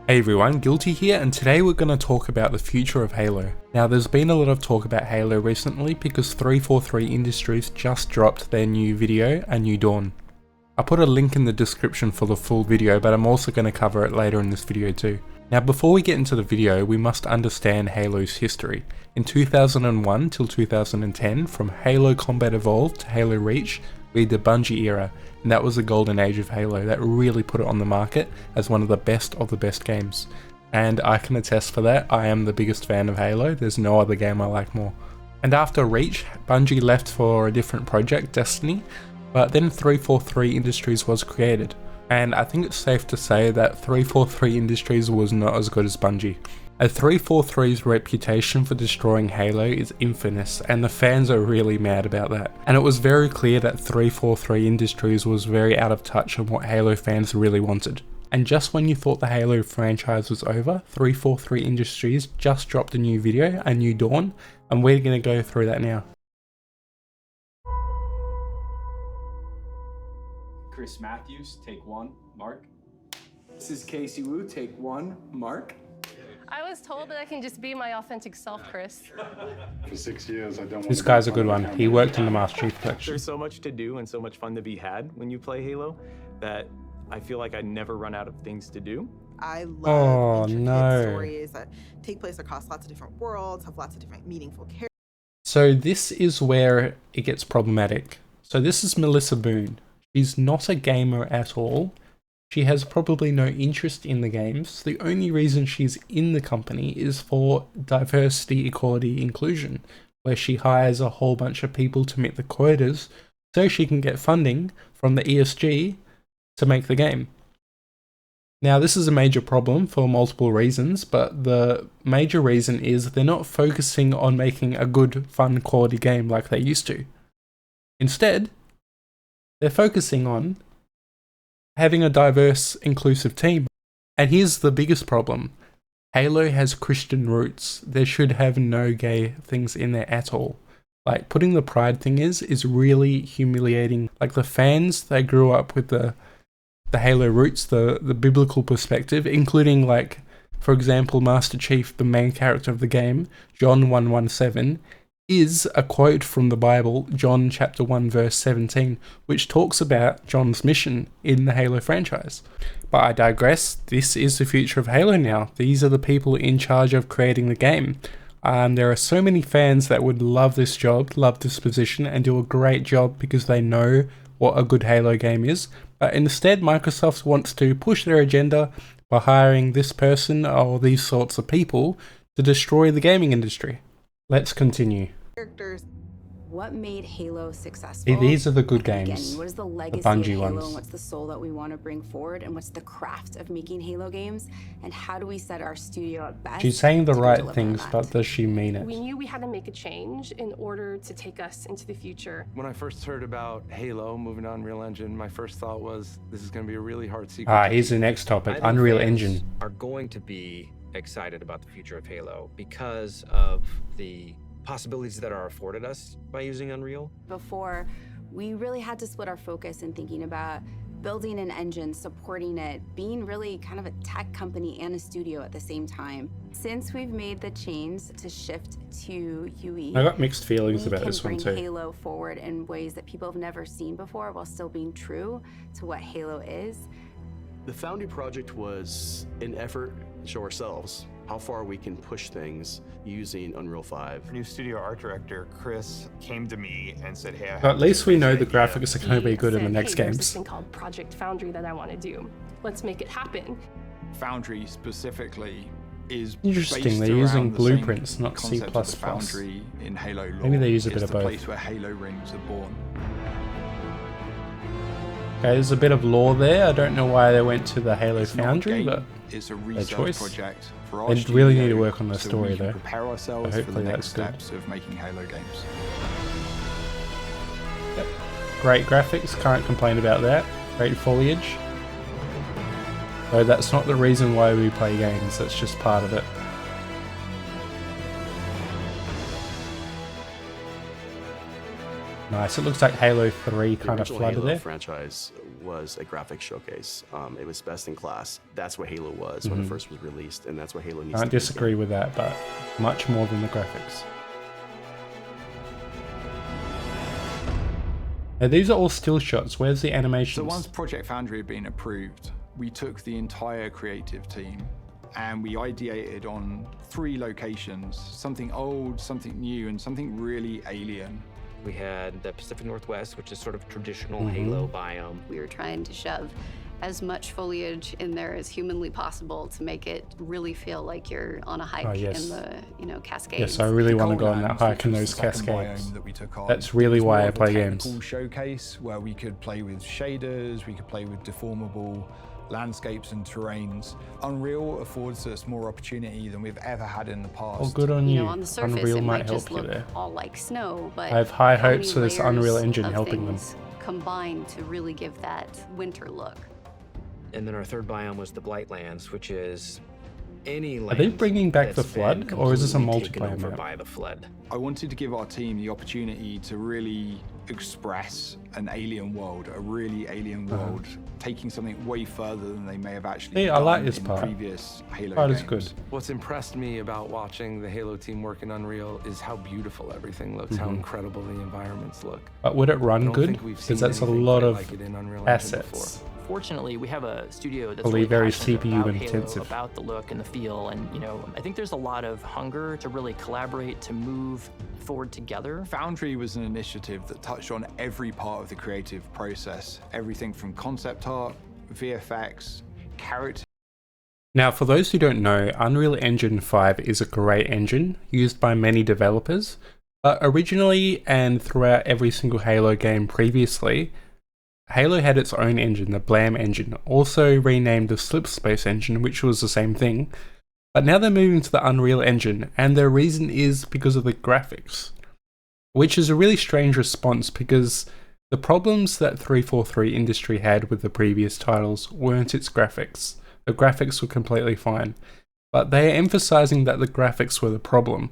Hey everyone, Guilty here, and today we're going to talk about the future of Halo. Now there's been a lot of talk about Halo recently because 343 Industries just dropped their new video, A New Dawn. I'll put a link in the description for the full video, but I'm also going to cover it later in this video too. Now before we get into the video, we must understand Halo's history. In 2001 till 2010, from Halo Combat Evolved to Halo Reach, we had the Bungie era, and that was the golden age of Halo that really put it on the market as one of the best games. And I can attest for that, I am the biggest fan of Halo, there's no other game I like more. And after Reach, Bungie left for a different project, Destiny, but then 343 Industries was created. And I think it's safe to say that 343 Industries was not as good as Bungie. As 343's reputation for destroying Halo is infamous, and the fans are really mad about that. And it was very clear that 343 Industries was very out of touch on what Halo fans really wanted. And just when you thought the Halo franchise was over, 343 Industries just dropped a new video, A New Dawn, and we're going to go through that now. Chris Matthews, take one. Mark. This is Casey Wu, take one. Mark. I was told that I can just be my authentic self, Chris. For 6 years, I don't want This guy's a good one. He worked in the Master Chief Collection. There's so much to do and so much fun to be had when you play Halo that I feel like I never run out of things to do. I love no. stories that take place across lots of different worlds, have lots of different meaningful characters. So this is where it gets problematic. So this is Melissa Boone. She's not a gamer at all. She has probably no interest in the games. The only reason she's in the company is for diversity, equality, inclusion, where she hires a whole bunch of people to meet the quotas so she can get funding from the ESG to make the game. Now this is a major problem for multiple reasons, but the major reason is they're not focusing on making a good, fun, quality game like they used to. Instead, they're focusing on having a diverse, inclusive team. And here's the biggest problem. Halo has Christian roots. There should have no gay things in there at all. Like, putting the pride thing is really humiliating. Like, the fans, they grew up with the Halo roots, the biblical perspective, including, like, for example, Master Chief, the main character of the game, John 1:17, is a quote from the Bible, John chapter 1 verse 17, which talks about John's mission in the Halo franchise. But I digress, this is the future of Halo now. These are the people in charge of creating the game. There are so many fans that would love this job, love this position, and do a great job because they know what a good Halo game is. But instead, Microsoft wants to push their agenda by hiring this person or these sorts of people to destroy the gaming industry. Let's continue. Characters. What made Halo successful? These are the good Again, games. what is the legacy Bungie of Halo ones. and what's the soul that we want to bring forward and what's the craft of making Halo games and how do we set our studio up best? She's saying the to right deliver things, that? but does she mean it? We knew we had to make a change in order to take us into the future. When I first heard about Halo moving on Unreal Engine, my first thought was this is going to be a really hard sequel. Here's the next topic, I think Unreal fans Engine. are going to be excited about the future of Halo because of the possibilities that are afforded us by using Unreal. Before, we really had to split our focus in thinking about building an engine, supporting it, being really kind of a tech company and a studio at the same time. Since we've made the change to shift to UE, I got mixed feelings about we this can one bring too. Halo forward in ways that people have never seen before while still being true to what Halo is. The Foundry project was an effort to show ourselves how far we can push things using Unreal 5. New studio art director Chris came to me and said, hey, But at least we know the graphics are going to be good in the next Hey, there's games. this thing called Project Foundry that I want to do. Let's make it happen. Foundry specifically is Interesting, based they're using around the blueprints, same not C++. concept as the Foundry in Halo lore. Maybe they use a bit It's of the both. place where Halo rings are born. Okay, there's a bit of lore there. I don't know why they went to the Halo It's not a Foundry, game, but it's a their research choice. project for our They really need to studio work on the so story we can though. prepare ourselves So for the hopefully next that's good. steps of making Halo games. Yep. Great graphics, can't complain about that. Great foliage. Though that's not the reason why we play games, that's just part of it. Nice, it looks like Halo 3 The kind of original flooded Halo there. franchise was a graphics showcase. It was best in class. That's what Halo was when it first was released, and that's what Halo needs I to be disagree again. with that, but much more than the graphics. Now these are all still shots. Where's the animations? So once Project Foundry had been approved, we took the entire creative team and we ideated on 3 locations, something old, something new, and something really alien. We had the Pacific Northwest, which is sort of traditional Halo biome. We were trying to shove as much foliage in there as humanly possible to make it really feel like you're on a hike in the, you know, Cascades. Yes, I really want to go on that hike in those Cascades. That's really why I play games. Showcase where we could play with shaders, we could play with deformable landscapes and terrains. Unreal affords us more opportunity than we've ever had in the past. Oh, good on you. You know, on the surface, Unreal it might might help just you look there. all like snow, but I have high how hopes for many this Unreal layers Engine of helping them. things combined to really give that winter look. And then our third biome was the Blightlands, which is any land. Are they bringing back the that's flood, been or is this a completely taken multiplayer over map? by the flood. I wanted to give our team the opportunity to really express an alien world, a really alien world, taking something way further than they may have actually Yeah, I done like this in part. previous Halo Part games. is good. What's impressed me about watching the Halo team work in Unreal is how beautiful everything looks, how incredible the environments look. But would it I run don't good? think we've seen Because that's a anything lot quite of like it in Unreal Engine before. assets. Fortunately, we have a studio that's Probably really very passionate CPU about intensive. Halo, about the look and the feel, and you know, I think there's a lot of hunger to really collaborate, to move forward together. Foundry was an initiative that touched on every part of the creative process, everything from concept art, VFX, character. Now, for those who don't know, Unreal Engine 5 is a great engine used by many developers, but originally and throughout every single Halo game previously, Halo had its own engine, the Blam engine, also renamed the Slipspace engine, which was the same thing. But now they're moving to the Unreal Engine, and the reason is because of the graphics. Which is a really strange response because the problems that 343 Industry had with the previous titles weren't its graphics. The graphics were completely fine. But they are emphasizing that the graphics were the problem.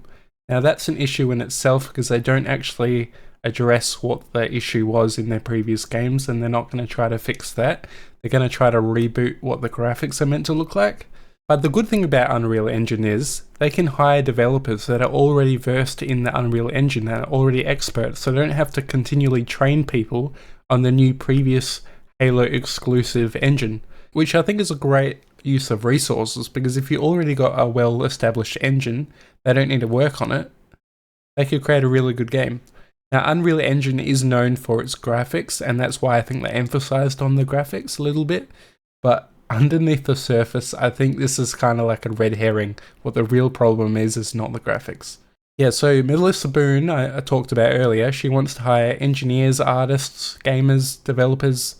Now that's an issue in itself because they don't actually address what the issue was in their previous games, and they're not going to try to fix that. They're going to try to reboot what the graphics are meant to look like. But the good thing about Unreal Engine is they can hire developers that are already versed in the Unreal Engine, that are already experts, so they don't have to continually train people on the new previous Halo exclusive engine, which I think is a great use of resources, because if you already got a well-established engine, they don't need to work on it. They could create a really good game. Now, Unreal Engine is known for its graphics, and that's why I think they emphasized on the graphics a little bit, but underneath the surface, I think this is kind of like a red herring. What the real problem is not the graphics. Yeah, so Melissa Boone, I talked about earlier, she wants to hire engineers, artists, gamers, developers,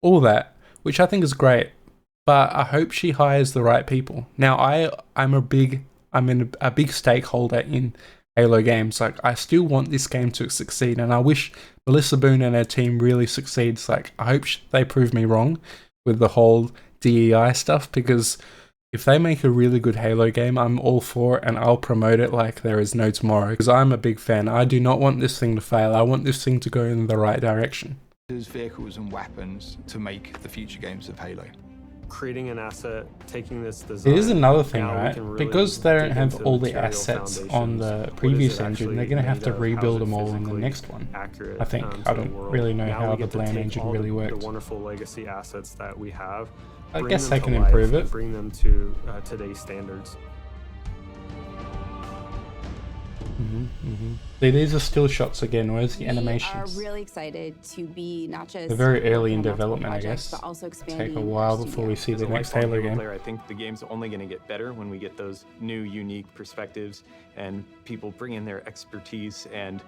all that, which I think is great. But I hope she hires the right people. Now, I'm a big stakeholder in Halo games. Like, I still want this game to succeed, and I wish Melissa Boone and her team really succeeds. Like, I hope they prove me wrong with the whole DEI stuff, because if they make a really good Halo game, I'm all for it, and I'll promote it like there is no tomorrow, because I'm a big fan. I do not want this thing to fail. I want this thing to go in the right direction. Vehicles and weapons to make the future games of Halo. Creating an asset, taking this design. It is another thing, now right? really because they don't have all the material assets on the previous engine, they're going to have to rebuild them all in the next one. Accurate, I think. I don't really know now how we the get to Blam take engine all really the works. wonderful legacy assets that we have. I bring guess them they to can life improve and it. Bring them to today's standards. These are still shots again. Where's the animations? We are really excited to be not just They're very early in working on multiple development, I projects, guess. but also It'll expanding take a while our before we see studio. the As a next lifelong Halo Halo game. player, I think the game's only going to get better when we get those new, unique perspectives and people bring in their expertise and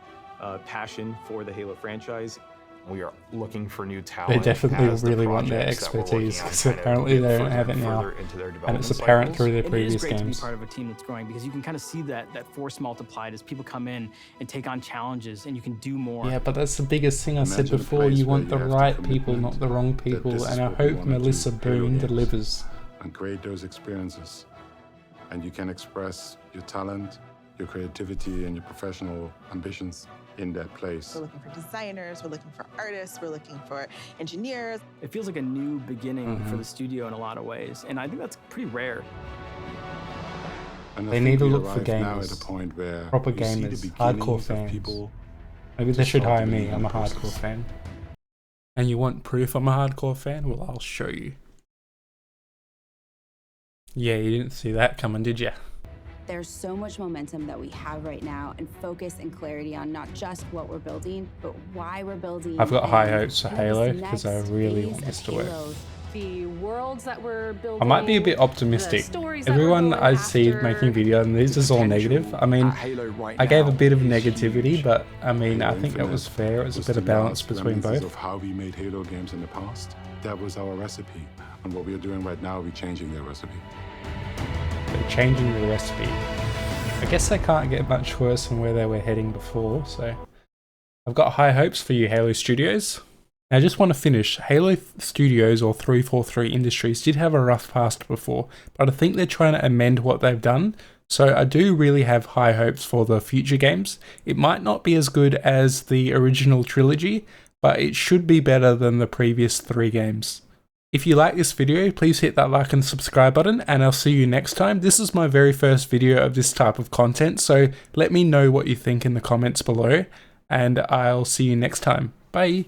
passion for the Halo franchise. We are looking for new talent. They definitely as the really want their projects that we're working expertise, on because kind of apparently get they don't further have it and now, further into their and it's development apparent cycles. through their It is previous great to be games. part of a team that's growing, because you can kind of see that force multiplied as people come in and take on challenges, and you can do more. Yeah, but that's the biggest thing I said Imagine a before. place You where want you the have the right people, commitment not the wrong that people, this is and I what we hope wanna do, Melissa Halo Boone games, delivers. and create those experiences. And you can express your talent, your creativity, and your professional ambitions in that place. We're looking for designers, we're looking for artists, we're looking for engineers. It feels like a new beginning for the studio in a lot of ways, and I think that's pretty rare. And They need to look for now at gamers, a point where proper you see the gamers, beginnings hardcore of fans. people Maybe they to should start hire to me, believe in I'm a the hardcore process. fan. And you want proof I'm a hardcore fan? Well, I'll show you. Yeah, you didn't see that coming, did you? There's so much momentum that we have right now, and focus and clarity on not just what we're building, but why we're building. I've got high and hopes for this Halo because I next really phase want this of to work. Halo. The worlds that we're building. I might be a bit optimistic. Everyone I see making video and this is all negative. I mean, I gave a bit of negativity, but I mean, I think that was fair. It was a bit of balance between both. Of how we made Halo games in the past, that was our recipe. And what we are doing right now, we're changing that recipe. They're changing the recipe. I guess they can't get much worse than where they were heading before, so I've got high hopes for you, Halo Studios. Now, I just want to finish. Halo Studios, or 343 Industries, did have a rough past before, but I think they're trying to amend what they've done, so I do really have high hopes for the future games. It might not be as good as the original trilogy, but it should be better than the previous 3 games. If you like this video, please hit that like and subscribe button, and I'll see you next time. This is my very first video of this type of content, so let me know what you think in the comments below, and I'll see you next time. Bye!